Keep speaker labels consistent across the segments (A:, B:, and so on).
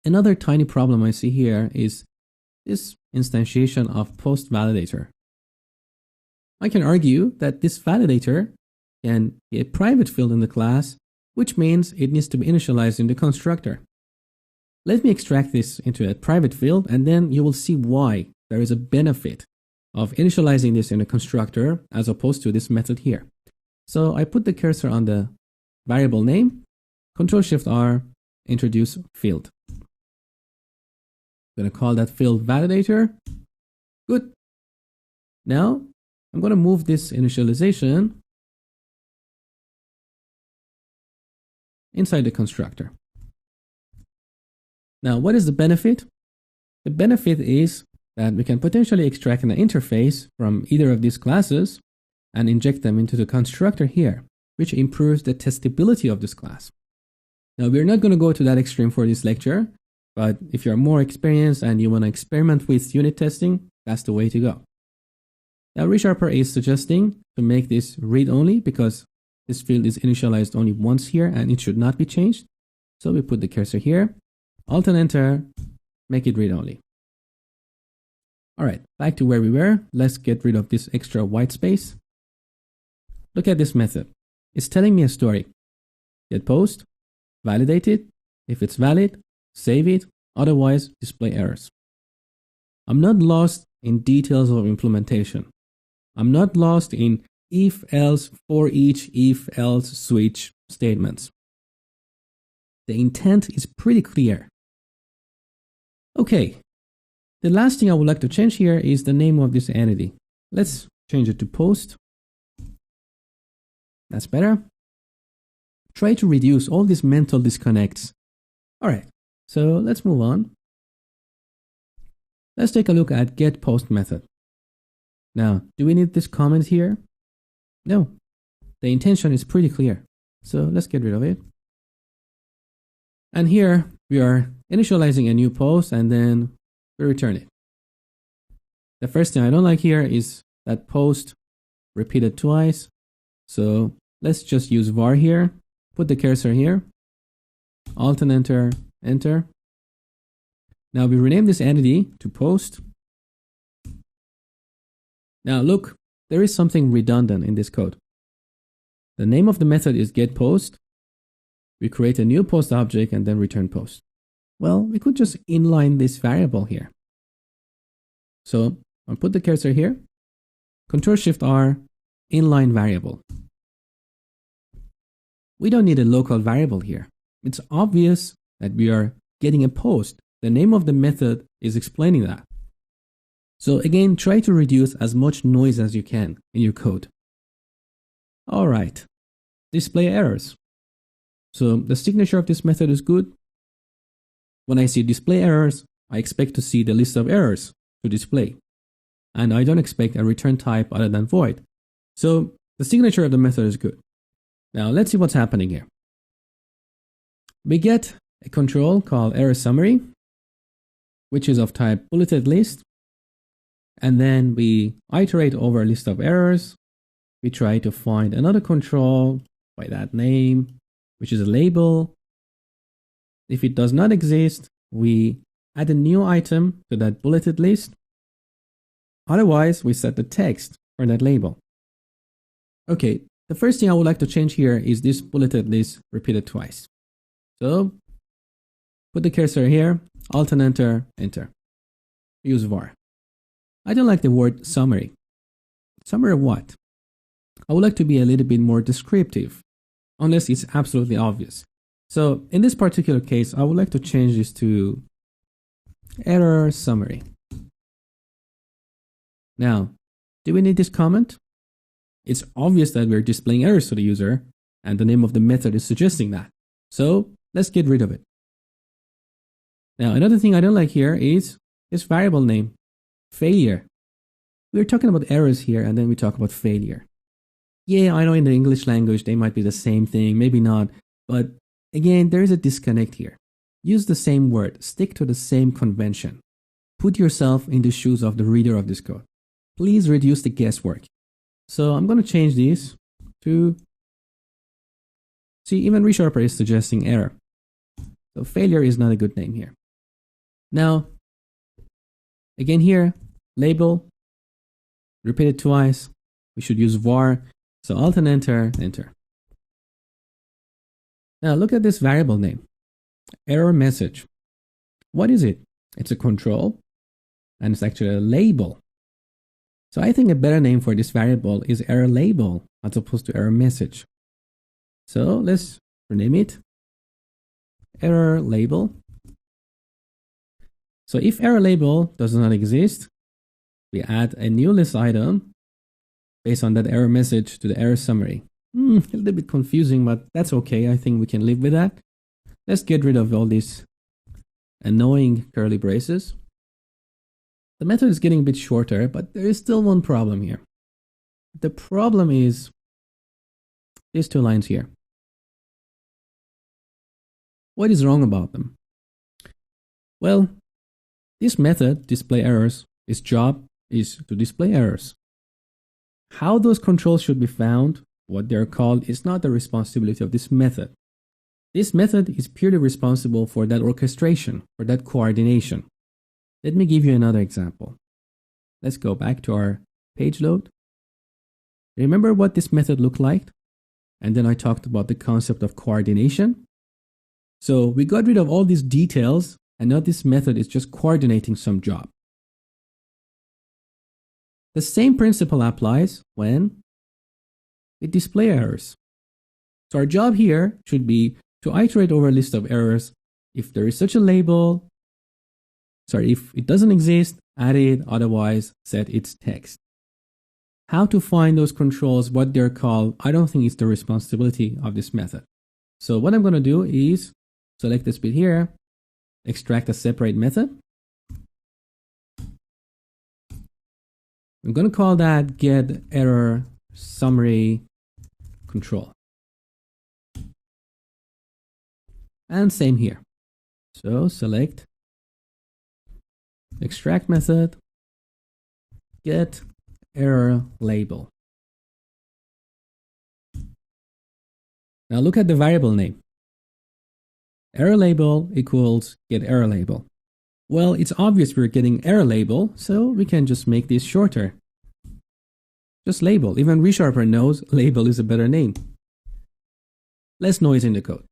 A: Another tiny problem I see here is this instantiation of post validator. I can argue that this validator can be a private field in the class, which means it needs to be initialized in the constructor. Let me extract this into a private field, and then you will see why there is a benefit of initializing this in a constructor as opposed to this method here. So I put the cursor on the variable name, Ctrl+Shift+R, introduce field. I'm going to call that field validator. Good. Now I'm going to move this initialization inside the constructor. Now, what is the benefit? The benefit is that we can potentially extract an interface from either of these classes and inject them into the constructor here, which improves the testability of this class. Now, we're not going to go to that extreme for this lecture, but if you're more experienced and you want to experiment with unit testing, that's the way to go. Now, ReSharper is suggesting to make this read-only because this field is initialized only once here and it should not be changed. So we put the cursor here, Alt and Enter, make it read-only. All right, back to where we were. Let's get rid of this extra white space. Look at this method. It's telling me a story. Get post, validate it. If it's valid, save it. Otherwise, display errors. I'm not lost in details of implementation. I'm not lost in if, else, for each, if, else, switch statements. The intent is pretty clear. Okay, the last thing I would like to change here is the name of this entity. Let's change it to post. That's better. Try to reduce all these mental disconnects. All right, so let's move on. Let's take a look at getPost method. Now, do we need this comment here? No, the intention is pretty clear. So let's get rid of it. And here we are initializing a new post and then we return it. The first thing I don't like here is that post repeated twice. So let's just use var here, put the cursor here, Alt and Enter, Enter. Now we rename this entity to post. Now look, there is something redundant in this code. The name of the method is getPost. We create a new post object and then return post. Well, we could just inline this variable here. So I'll put the cursor here, Ctrl+Shift+R, inline variable. We don't need a local variable here. It's obvious that we are getting a post. The name of the method is explaining that. So again, try to reduce as much noise as you can in your code. All right, display errors. So the signature of this method is good. When I see display errors, I expect to see the list of errors to display. And I don't expect a return type other than void. So the signature of the method is good. Now let's see what's happening here. We get a control called error summary, which is of type bulleted list. And then we iterate over a list of errors. We try to find another control by that name, which is a label. If it does not exist, we add a new item to that bulleted list. Otherwise, we set the text for that label. Okay, the first thing I would like to change here is this bulleted list repeated twice. So, put the cursor here, Alt and Enter, Enter. Use var. I don't like the word summary. Summary of what? I would like to be a little bit more descriptive, unless it's absolutely obvious. So in this particular case, I would like to change this to error summary. Now, do we need this comment? It's obvious that we're displaying errors to the user, and the name of the method is suggesting that. So let's get rid of it. Now, another thing I don't like here is this variable name, failure. We're talking about errors here, and then we talk about failure. Yeah, I know in the English language, they might be the same thing, maybe not. But again, there is a disconnect here. Use the same word, stick to the same convention. Put yourself in the shoes of the reader of this code. Please reduce the guesswork. So I'm going to change these to, see, even ReSharper is suggesting error. So failure is not a good name here. Now, again here, label, repeat it twice. We should use var. So Alt and enter, enter. Now look at this variable name, error message. What is it? It's a control, and it's actually a label. So I think a better name for this variable is error label as opposed to error message. So let's rename it error label. So if error label does not exist, we add a new list item based on that error message to the error summary. A little bit confusing, but that's okay. I think we can live with that. Let's get rid of all these annoying curly braces. The method is getting a bit shorter, but there is still one problem here. The problem is these two lines here. What is wrong about them? Well, this method, display errors, its job is to display errors. How those controls should be found, what they're called, is not the responsibility of this method. This method is purely responsible for that orchestration, for that coordination. Let me give you another example. Let's go back to our page load. Remember what this method looked like? And then I talked about the concept of coordination. So we got rid of all these details, and now this method is just coordinating some job. The same principle applies when we display errors. So our job here should be to iterate over a list of errors. If there is such a label, if it doesn't exist, add it, otherwise set its text. How to find those controls, what they're called, I don't think it's the responsibility of this method. So what I'm going to do is select this bit here, extract a separate method. I'm going to call that get error summary control. And same here. So select extract method, get error label. Now look at the variable name. Error label equals get error label. Well, it's obvious we're getting error label, so we can just make this shorter. Just label. Even ReSharper knows label is a better name. Less noise in the code.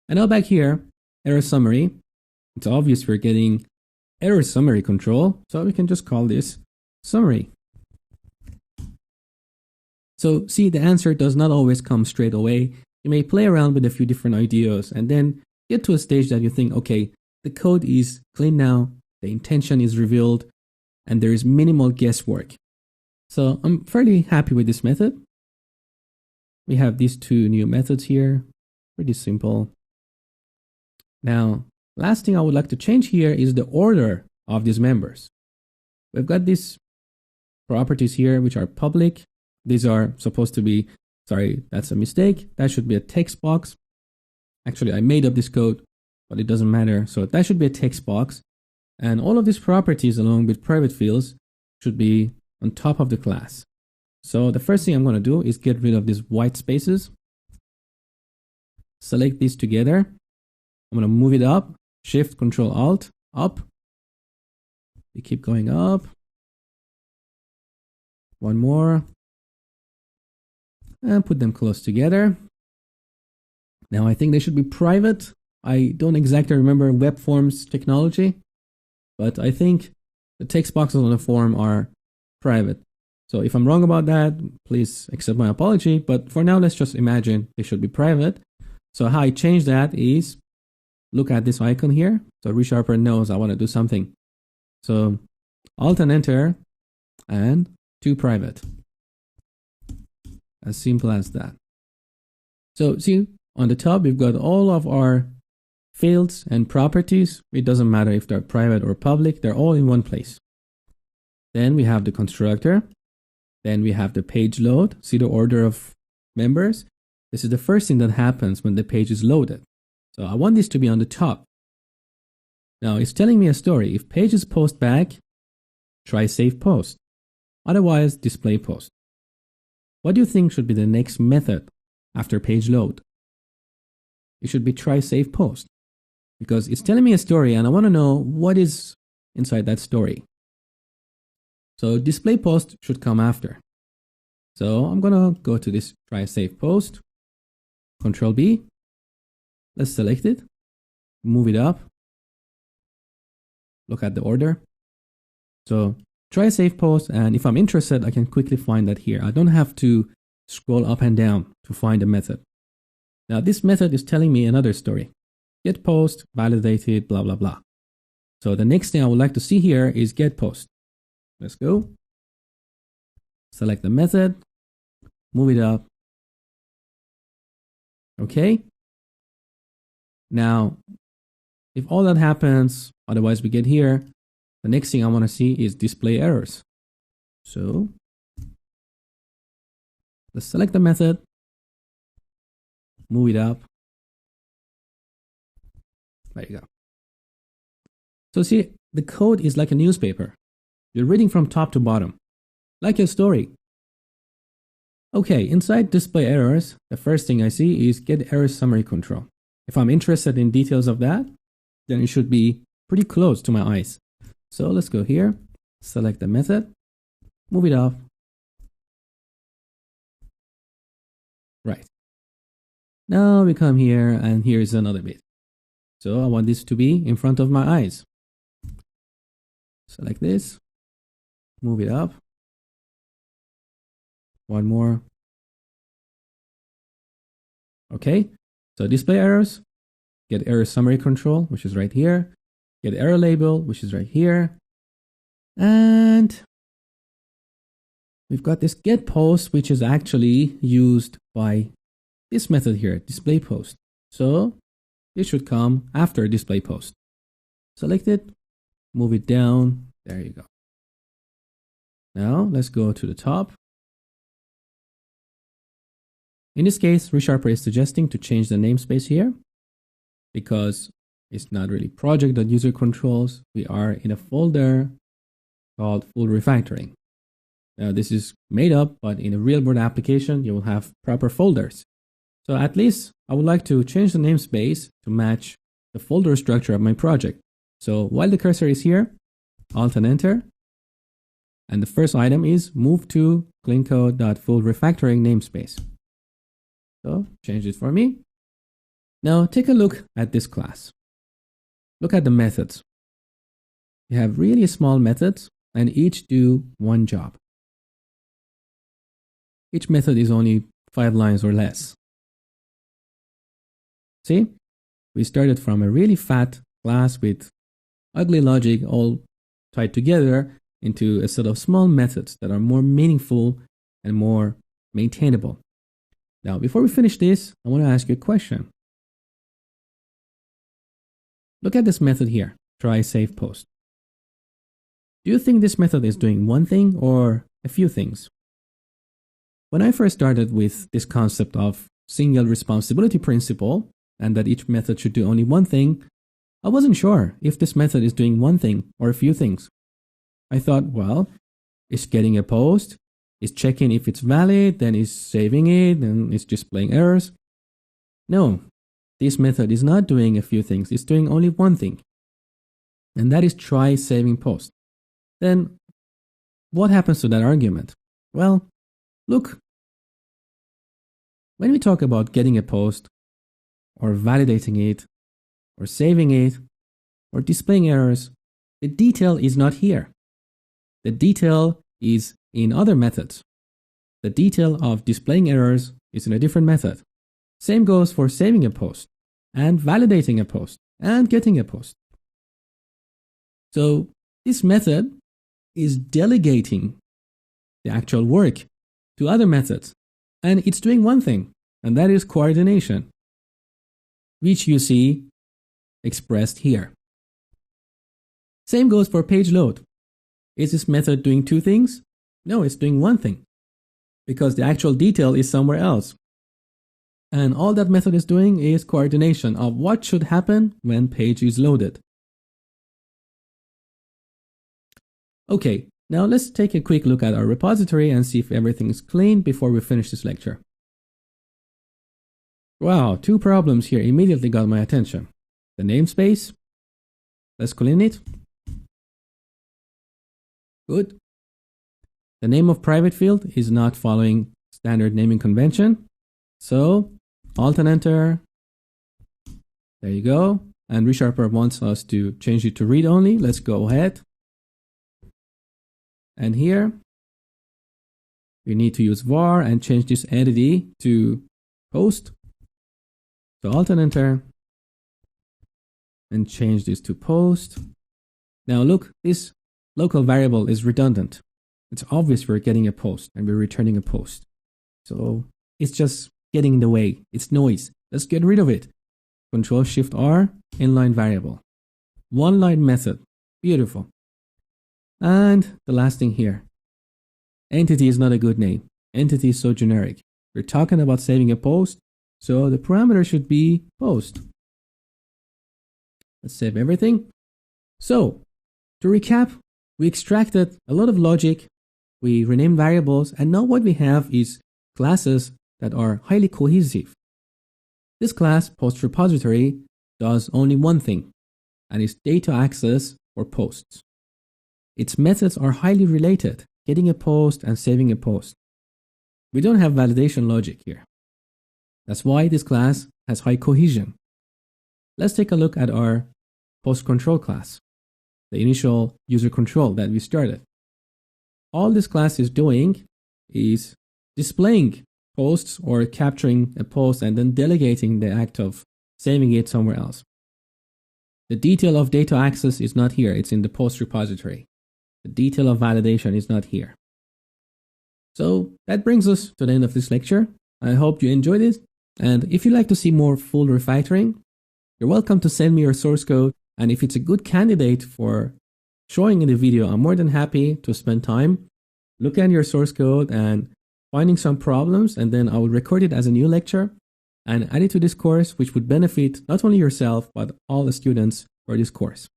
A: And now back here, error summary. It's obvious we're getting error summary control, so we can just call this summary. So see, the answer does not always come straight away. You may play around with a few different ideas and then get to a stage that you think, okay, the code is clean now, the intention is revealed, and there is minimal guesswork. So I'm fairly happy with this method. We have these two new methods here, pretty simple. Now, last thing I would like to change here is the order of these members. We've got these properties here which are public. These are supposed to be, sorry, that's a mistake. That should be a text box. Actually, I made up this code, but it doesn't matter. So that should be a text box. And all of these properties along with private fields should be on top of the class. So the first thing I'm going to do is get rid of these white spaces. Select these together. I'm going to move it up, Shift, Control, Alt, up. We keep going up. One more. And put them close together. Now I think they should be private. I don't exactly remember web forms technology, but I think the text boxes on the form are private. So if I'm wrong about that, please accept my apology. But for now, let's just imagine they should be private. So how I change that is look at this icon here. So ReSharper knows I want to do something. So Alt and Enter and to private. As simple as that. So see, on the top, we've got all of our fields and properties. It doesn't matter if they're private or public, they're all in one place. Then we have the constructor. Then we have the page load. See the order of members? This is the first thing that happens when the page is loaded. So I want this to be on the top. Now it's telling me a story. If pages post back, try save post. Otherwise, display post. What do you think should be the next method after page load? It should be try save post. because it's telling me a story and I want to know what is inside that story. So display post should come after. So I'm going to go to this try save post, Control B. Let's select it, move it up. Look at the order. So try save post, and if I'm interested, I can quickly find that here. I don't have to scroll up and down to find a method. Now this method is telling me another story. Get post, validated, blah, blah, blah. So the next thing I would like to see here is get post. Let's go. Select the method, move it up. Okay. Now, if all that happens, otherwise we get here, the next thing I want to see is display errors. So let's select the method, move it up. There you go. So see, the code is like a newspaper. You're reading from top to bottom, like a story. Okay, inside display errors, the first thing I see is get error summary control. If I'm interested in details of that, then it should be pretty close to my eyes. So let's go here, select the method, move it up. Right. Now we come here and here is another bit. So I want this to be in front of my eyes. Select this, move it up. One more. Okay, so display errors, get error summary control, which is right here, get error label, which is right here, and we've got this get post, which is actually used by this method here, display post. So this should come after display post. Select it, move it down, there you go. Now let's go to the top. In this case, ReSharper is suggesting to change the namespace here because it's not really project.user controls. We are in a folder called full refactoring. Now this is made up, but in a real world application, you will have proper folders. So at least I would like to change the namespace to match the folder structure of my project. So while the cursor is here, Alt and Enter. And the first item is move to cleancode.fullrefactoring namespace. So change it for me. Now take a look at this class. Look at the methods. You have really small methods and each do one job. Each method is only 5 lines or less. See, we started from a really fat class with ugly logic all tied together into a set of small methods that are more meaningful and more maintainable. Now, before we finish this, I want to ask you a question. Look at this method here, try save post. Do you think this method is doing one thing or a few things? When I first started with this concept of single responsibility principle and that each method should do only one thing, I wasn't sure if this method is doing one thing or a few things. I thought, well, it's getting a post, it's checking if it's valid, then it's saving it, and it's displaying errors. No, this method is not doing a few things, it's doing only one thing. And that is try saving post. Then what happens to that argument? Well, look, when we talk about getting a post, or validating it, or saving it, or displaying errors, the detail is not here. The detail is in other methods. The detail of displaying errors is in a different method. Same goes for saving a post, and validating a post, and getting a post. So this method is delegating the actual work to other methods, and it's doing one thing, and that is coordination, which you see expressed here. Same goes for page load. Is this method doing two things? No, it's doing one thing, because the actual detail is somewhere else. And all that method is doing is coordination of what should happen when page is loaded. Okay, now let's take a quick look at our repository and see if everything is clean before we finish this lecture. Wow, 2 problems here immediately got my attention. the namespace. Let's clean it. Good. The name of private field is not following standard naming convention. So Alt and Enter. There you go. And ReSharper wants us to change it to read only. Let's go ahead. And here we need to use var and change this entity to post. So Alt and Enter and change this to post. Now look, this local variable is redundant. It's obvious we're getting a post and we're returning a post. So it's just getting in the way. It's noise. Let's get rid of it. Control-Shift-R, inline variable. One line method. Beautiful. And the last thing here. Entity is not a good name. Entity is so generic. We're talking about saving a post, so the parameter should be post. Let's save everything. So, to recap, we extracted a lot of logic, we renamed variables, and now what we have is classes that are highly cohesive. This class, post repository, does only one thing, and is data access for posts. Its methods are highly related, getting a post and saving a post. We don't have validation logic here. That's why this class has high cohesion. Let's take a look at our post control class, the initial user control that we started. All this class is doing is displaying posts or capturing a post and then delegating the act of saving it somewhere else. The detail of data access is not here. It's in the post repository. The detail of validation is not here. So that brings us to the end of this lecture. I hope you enjoyed it. And if you'd like to see more full refactoring, you're welcome to send me your source code. And if it's a good candidate for showing in the video, I'm more than happy to spend time, look at your source code and finding some problems, and then I will record it as a new lecture and add it to this course, which would benefit not only yourself, but all the students for this course.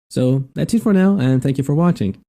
A: So that's it for now, and thank you for watching.